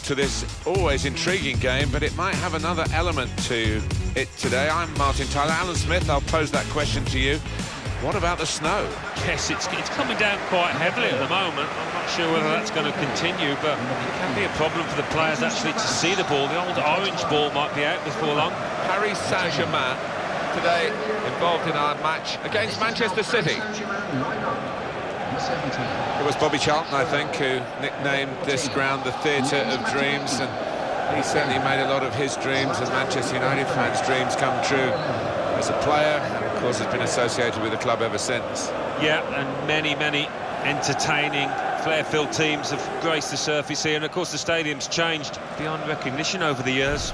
football to this always intriguing game, but it might have another element to it today. I'm Martin Tyler. Alan Smith, I'll pose that question to you. What about the snow? Yes, it's coming down quite heavily at the moment. I'm not sure whether that's going to continue, but it can be a problem for the players actually to see the ball. The old orange ball might be out before long. Paris Saint-Germain today involved in our match against Manchester City. It was Bobby Charlton, I think, who nicknamed this ground the Theatre of Dreams, and he certainly made a lot of his dreams and Manchester United fans' dreams come true as a player, and of course has been associated with the club ever since. Yeah, and many entertaining, flair-filled teams have graced the surface here, and of course the stadium's changed beyond recognition over the years.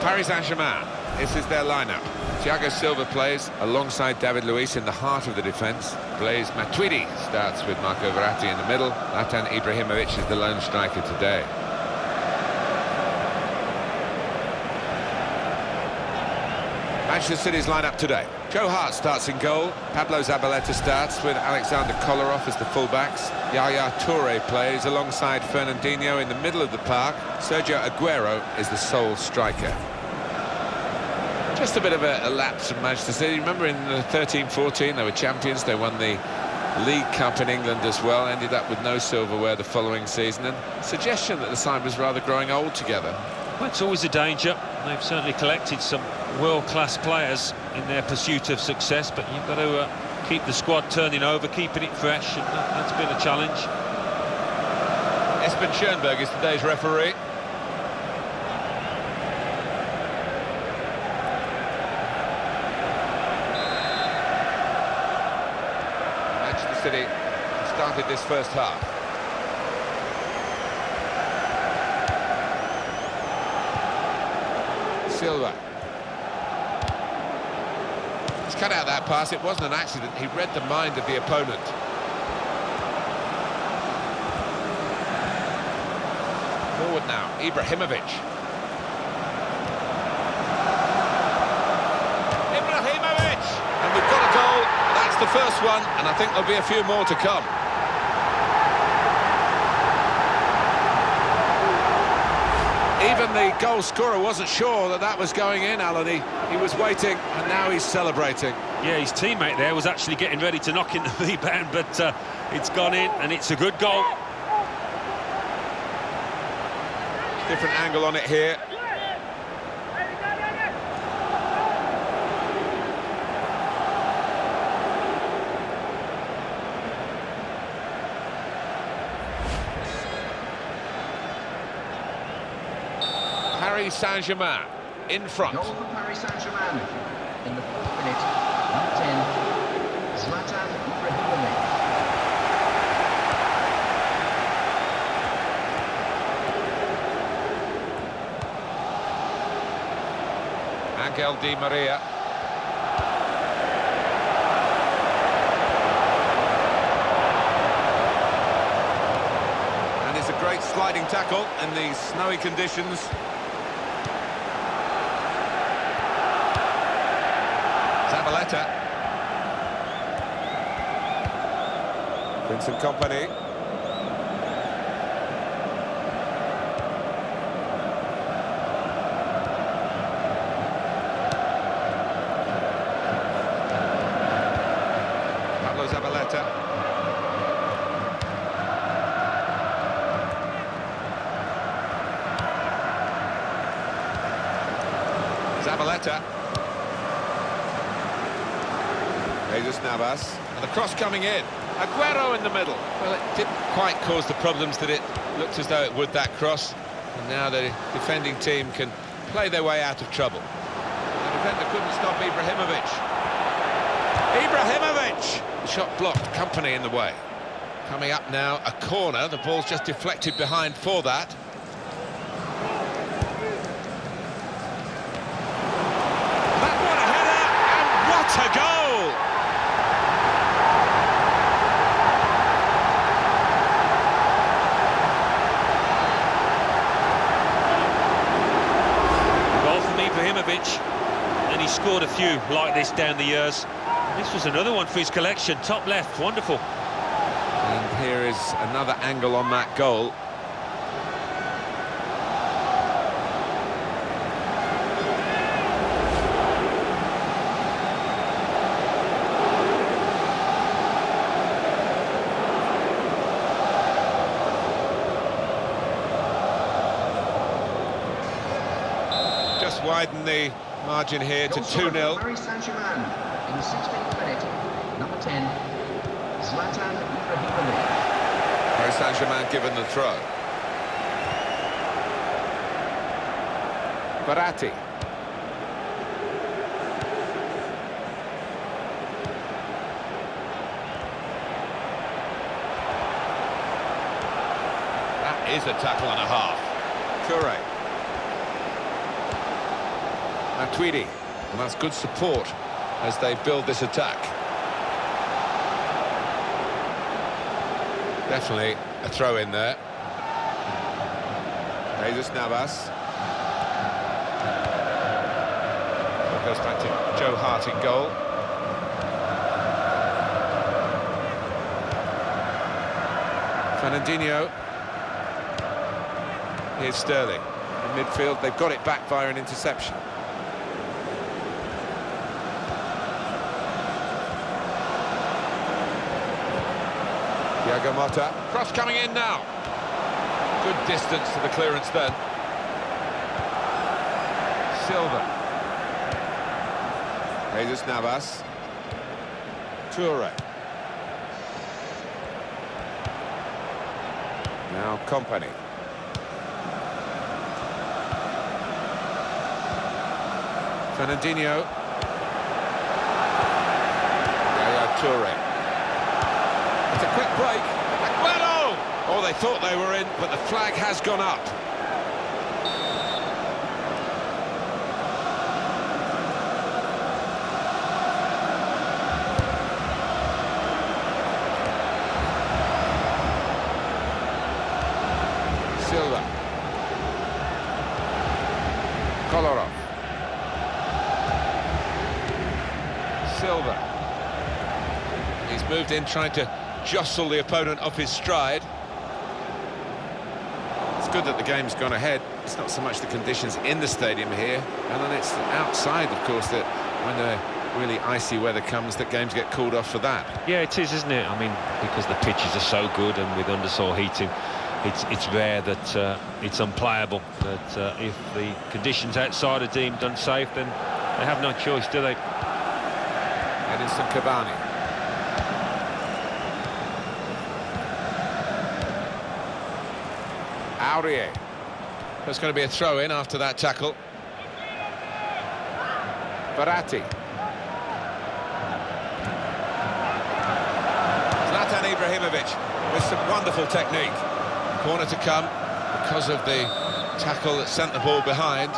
Paris Saint-Germain, this is their lineup. Thiago Silva plays alongside David Luiz in the heart of the defence. Blaise Matuidi starts with Marco Verratti in the middle. Zlatan Ibrahimovic is the lone striker today. Manchester City's lineup today. Joe Hart starts in goal. Pablo Zabaleta starts with Alexander Kolarov as the fullbacks. Yaya Toure plays alongside Fernandinho in the middle of the park. Sergio Aguero is the sole striker. Just a bit of a lapse from Manchester City. Remember in 13-14 they were champions. They won the League Cup in England as well. Ended up with no silverware the following season. And suggestion that the side was rather growing old together. Well, it's always a danger. They've certainly collected some world-class players in their pursuit of success, but you've got to keep the squad turning over, keeping it fresh, and that's been a challenge. Espen Schoenberg is today's referee. Manchester City started this first half. Silva. He's cut out that pass. It wasn't an accident. He read the mind of the opponent. Forward now, Ibrahimovic. Ibrahimovic! And we've got a goal. That's the first one, and I think there'll be a few more to come. Even the goal scorer wasn't sure that that was going in, Alan. He was waiting, and now he's celebrating. Yeah, his teammate there was actually getting ready to knock in the rebound, but it's gone in, and it's a good goal. Different angle on it here. Paris Saint-Germain in front. Goal for Paris Saint-Germain in the 4th minute. Number 10, Zlatan Ibrahimovic. Angel Di Maria. And it's a great sliding tackle in these snowy conditions. Zabaleta. Vincent Kompany. Pablo Zabaleta. Zabaleta. Jesus Navas, and the cross coming in. Aguero in the middle. Well, it didn't quite cause the problems that it looked as though it would, that cross. And now the defending team can play their way out of trouble. The defender couldn't stop Ibrahimovic. Ibrahimovic! The shot blocked, Kompany in the way. Coming up now, a corner. The ball's just deflected behind for that. That one, a header, and what a goal! And he scored a few like this down the years. This was another one for his collection. Top left, wonderful. And here is another angle on that goal. Let's widen the margin here to 2-0. Paris Saint-Germain in the 16th minute. Number 10, Zlatan Ibrahimovic. Paris Saint-Germain given the throw. Verratti. That is a tackle and a half. Toure. Matuidi. And that's good support as they build this attack. Definitely a throw in there. Jesus Navas. Goes back to Joe Hart in goal. Fernandinho. Here's Sterling. In midfield, they've got it back via an interception. Thiago Motta. Cross coming in now. Good distance to the clearance then. Silva. Jesus Navas. Toure. Now Company. Fernandinho. Toure. It's a quick break. Aguero! Oh, they thought they were in, but the flag has gone up. Silva. Kolarov. Silva. He's moved in, trying to jostle the opponent off his stride. It's good that the game's gone ahead. It's not so much the conditions in the stadium here, and then it's outside, of course, that when the really icy weather comes, that games get called off for that. Yeah, it is, isn't it? I mean, because the pitches are so good, and with undersaw heating, it's rare that it's unplayable. But if the conditions outside are deemed unsafe, then they have no choice, do they? Edinson Cavani. Aurier. There's going to be a throw-in after that tackle. Verratti. Zlatan Ibrahimovic with some wonderful technique. Corner to come because of the tackle that sent the ball behind.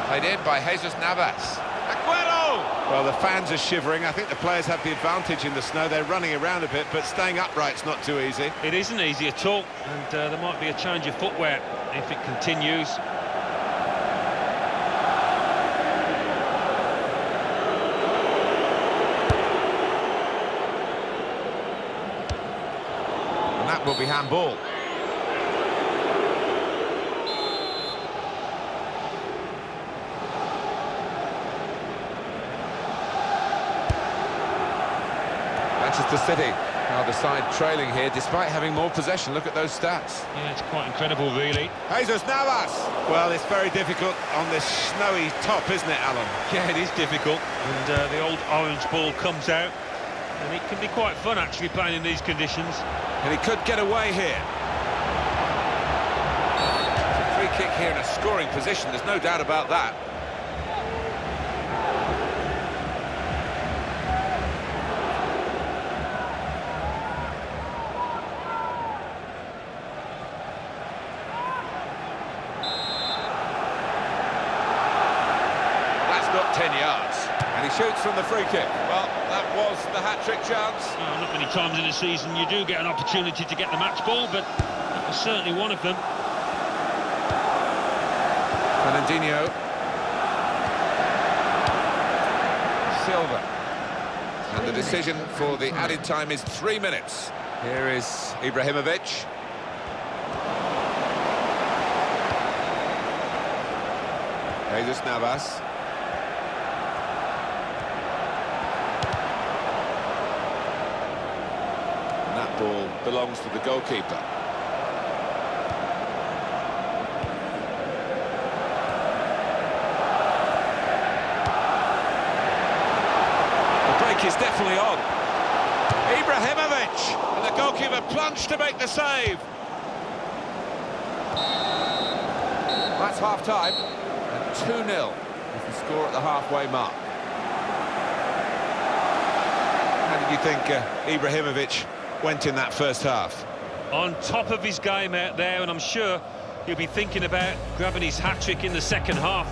Played in by Jesus Navas. Aguero! Well, the fans are shivering. I think the players have the advantage in the snow. They're running around a bit, but staying upright's not too easy. It isn't easy at all, and there might be a change of footwear if it continues. And that will be handball. Manchester City are the side trailing here, despite having more possession. Look at those stats. Yeah, it's quite incredible, really. Jesus Navas! Well, it's very difficult on this snowy top, isn't it, Alan? Yeah, it is difficult, and the old orange ball comes out, and it can be quite fun, actually, playing in these conditions. And he could get away here. Free kick here in a scoring position, there's no doubt about that. Not 10 yards, and he shoots from the free kick. Well, that was the hat-trick chance. Oh, not many times in a season you do get an opportunity to get the match ball, but that was certainly one of them. Fernandinho. Silva. And the decision for the added time is 3 minutes. Here is Jesus Navas. And that ball belongs to the goalkeeper. The break is definitely on. Ibrahimovic, and the goalkeeper plunged to make the save. That's half-time, and 2-0 is the score at the halfway mark. How did you think Ibrahimovic went in that first half? On top of his game out there, and I'm sure he'll be thinking about grabbing his hat-trick in the second half.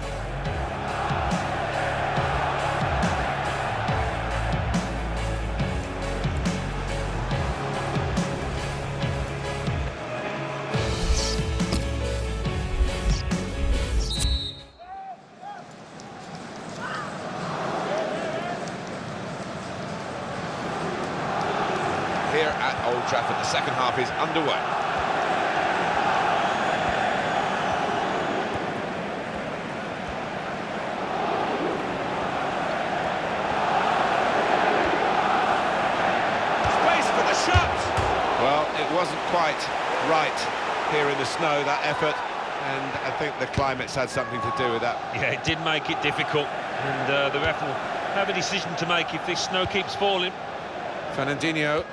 Here at Old Trafford, the second half is underway. Space for the shot! Well, it wasn't quite right here in the snow, that effort, and I think the climate's had something to do with that. Yeah, it did make it difficult, and the ref will have a decision to make if this snow keeps falling. Fernandinho.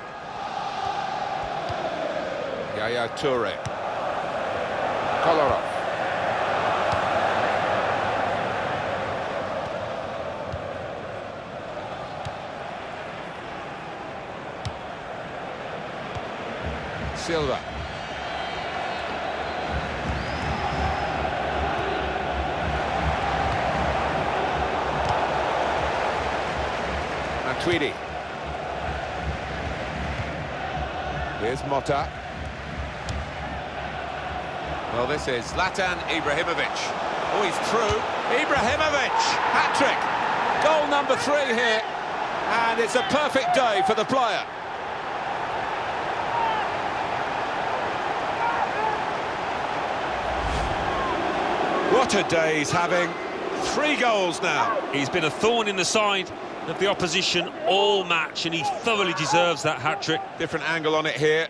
Yaya Toure. Kolarov. Silva. Matuidi. Here's Motta. Well, this is Zlatan Ibrahimovic. Oh, he's through. Ibrahimovic, hat-trick. Goal number 3 here. And it's a perfect day for the player. What a day he's having. 3 goals now. He's been a thorn in the side of the opposition all match, and he thoroughly deserves that hat-trick. Different angle on it here.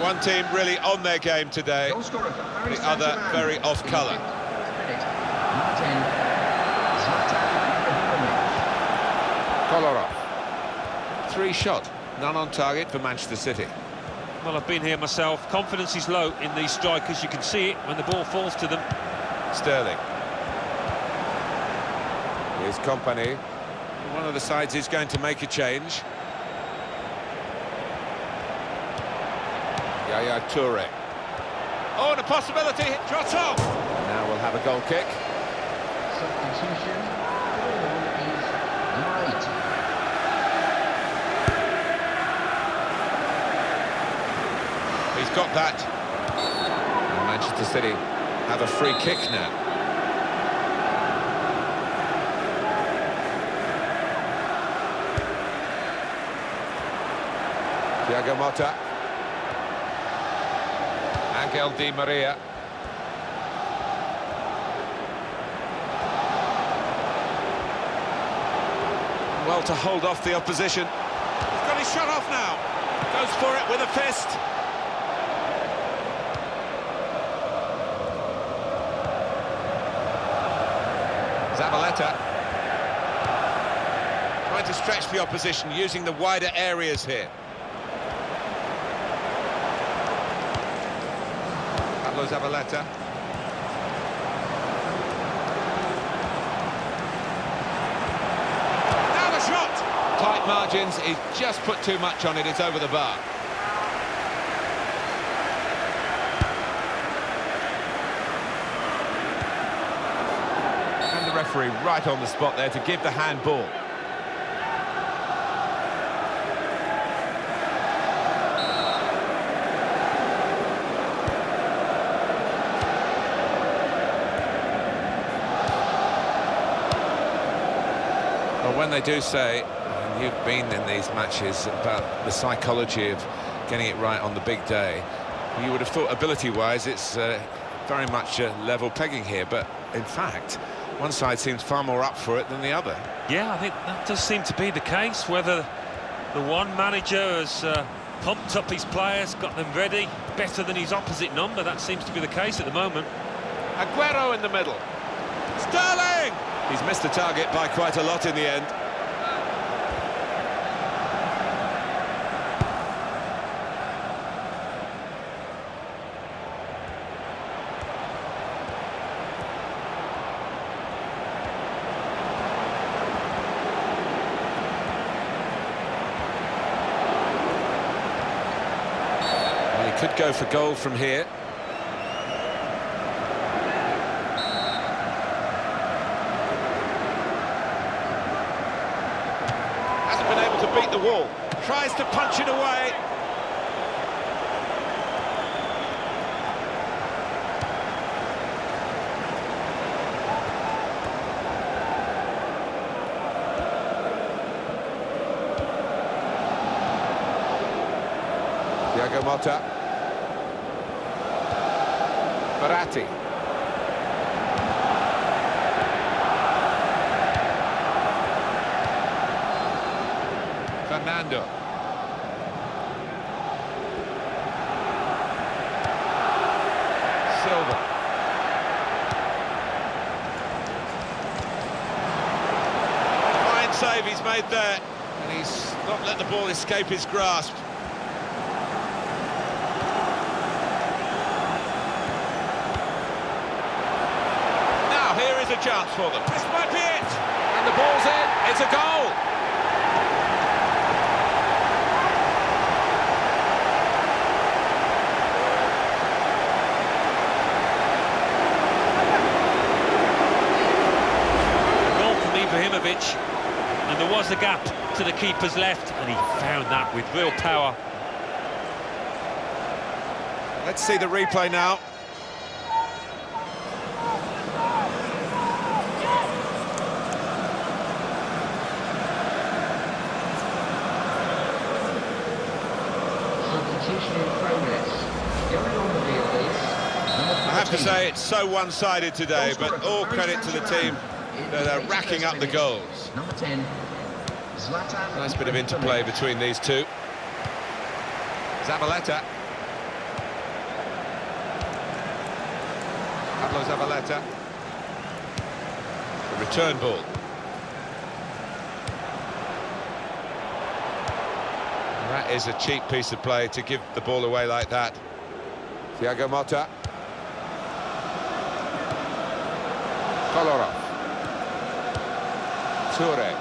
One team really on their game today, the other very off colour. Kolarov. 3 shot, none on target for Manchester City. Well, I've been here myself. Confidence is low in these strikers. You can see it when the ball falls to them. Sterling. Here's Company. One of the sides is going to make a change. Yaya Toure. Oh, and a possibility. Shot off. Now we'll have a goal kick. Substitution. Number 8. He's got that. And Manchester City have a free kick now. Thiago Motta. Angel Di Maria. Well, to hold off the opposition. He's got his shot off now. Goes for it with a fist. Zabaleta. Trying to stretch the opposition, using the wider areas here. Zabaleta. Now the shot! Tight margins, he's just put too much on it, it's over the bar. And the referee right on the spot there to give the handball. when they do say, and you've been in these matches, about the psychology of getting it right on the big day, you would have thought ability-wise it's very much a level pegging here, but in fact, one side seems far more up for it than the other. Yeah, I think that does seem to be the case. Whether the one manager has pumped up his players, got them ready, better than his opposite number, that seems to be the case at the moment. Aguero in the middle. Sterling! He's missed the target by quite a lot in the end. Well, he could go for goal from here. Beat the wall, tries to punch it away. Thiago Motta. Verratti. Fernando. Silva. Fine save he's made there, and he's not let the ball escape his grasp. Now here is a chance for them. This might be it, and the ball's in. It's a goal. And there was a gap to the keeper's left, and he found that with real power. Let's see the replay now. Substitution in progress. Going on the field is I have to say it's so one-sided today, but all credit to the team. They're racking up the goals. Number 10, Zlatan. Nice bit of interplay between these two. Zabaleta. Pablo Zabaleta. The return ball. And that is a cheap piece of play to give the ball away like that. Thiago Motta. Kolarov. Toure.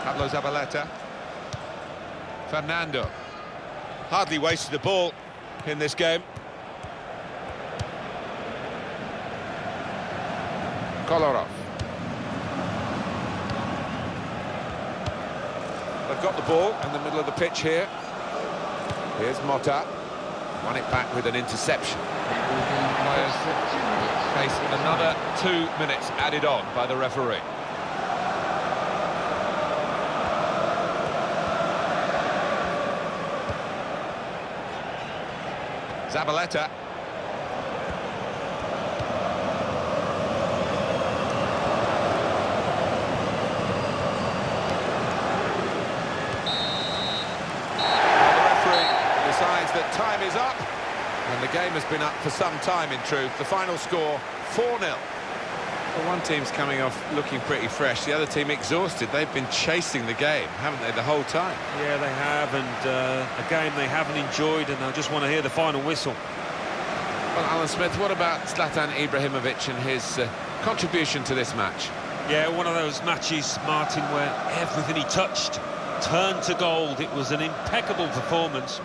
Pablo Zabaleta. Fernando. Hardly wasted a ball in this game. Kolarov. They've got the ball in the middle of the pitch here. Here's Motta, won it back with an interception. Players face another 2 minutes added on by the referee. Zabaleta. That time is up, and the game has been up for some time in truth. The final score, 4-0. Well, one team's coming off looking pretty fresh, the other team exhausted. They've been chasing the game, haven't they, the whole time? Yeah, they have, and a game they haven't enjoyed, and I just want to hear the final whistle. Well, Alan Smith, what about Zlatan Ibrahimovic and his contribution to this match? Yeah, one of those matches, Martin, where everything he touched turned to gold. It was an impeccable performance.